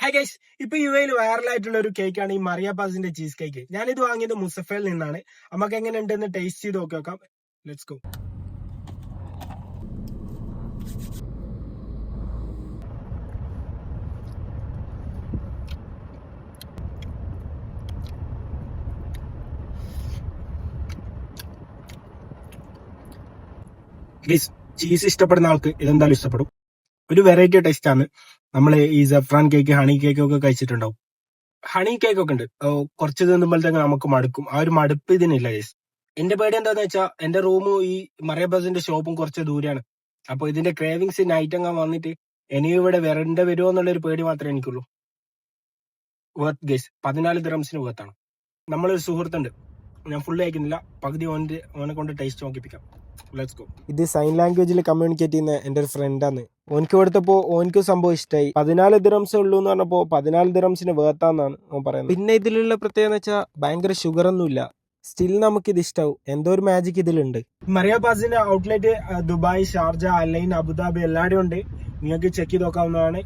Hi guys, ഇപ്പൊ U എയിൽ വൈറലായിട്ടുള്ള ഒരു കേക്കാണ് ഈ മറിയ പാസിന്റെ ചീസ് കേക്ക്. ഞാനിത് വാങ്ങിയത് മുസഫയിൽ നിന്നാണ്. നമുക്ക് എങ്ങനെ ഉണ്ടെന്ന് ടേസ്റ്റ് ചെയ്ത് നോക്കാം. Let's go. ഗൈസ്, ചീസ് ഇഷ്ടപ്പെടുന്ന ആൾക്ക് ഇതെന്തായാലും ഇഷ്ടപ്പെടും. ഒരു വെറൈറ്റി ടേസ്റ്റ് ആണ്. നമ്മൾ ഈ സഫ്രാൻ കേക്ക്, ഹണി കേക്ക് ഒക്കെ കഴിച്ചിട്ടുണ്ടാവും. ഹണി കേക്ക് ഒക്കെ ഉണ്ട്, കുറച്ച് തിന്നുമ്പോഴത്തേക്ക് നമുക്ക് മടുക്കും. ആ ഒരു മടുപ്പ് ഇതിനില്ല ഗൈസ്. എന്റെ പേടി എന്താന്ന് വെച്ചാൽ എന്റെ റൂമും ഈ മറിയ ബസിന്റെ ഷോപ്പും കുറച്ച് ദൂരെയാണ്. അപ്പൊ ഇതിന്റെ ക്രേവിങ്സ് നൈറ്റ് അങ്ങ് വന്നിട്ട് ഇനി ഇവിടെ വരേണ്ട വരുമോ എന്നുള്ളൊരു പേടി മാത്രമേ എനിക്കുള്ളൂ. Worth guys, 14 ദിറംസിന് വർത്താണ്. നമ്മളൊരു സുഹൃത്തുണ്ട്, ഞാൻ ഫുള്ള് അയക്കുന്നില്ല, പകുതി ഓനെ കൊണ്ട് ടേസ്റ്റ് നോക്കിപ്പിക്കാം. Let's go. ഇത് സൈൻ ലാംഗ്വേജിൽ കമ്മ്യൂണിക്കേറ്റ് ചെയ്യുന്ന എന്റെ ഒരു ഫ്രണ്ടാണ്. ഓനക്ക് കൊടുത്തപ്പോ ഓനക്ക് സംഭവം ഇഷ്ടമായി. 14 ദിറംസേ ഉള്ളൂ എന്ന് പറഞ്ഞപ്പോ 14 ദിറംസിന് വേർത്താന്നാണ് ഓൻ പറയുന്നത്. പിന്നെ ഇതിലുള്ള പ്രത്യേകത എന്ന് വെച്ചാൽ ഭയങ്കര ഷുഗർ ഒന്നുമില്ല. സ്റ്റിൽ നമുക്ക് ഇത് ഇഷ്ടാവും. എന്തോ ഒരു മാജിക് ഇതിലുണ്ട്. മറിയ പാസിന്റെ outlet Dubai, Sharjah, Al Ain, Abu Dhabi എല്ലാവരും ഉണ്ട്. നിങ്ങൾക്ക് ചെക്ക് ചെയ്ത് നോക്കാവുന്നതാണ്.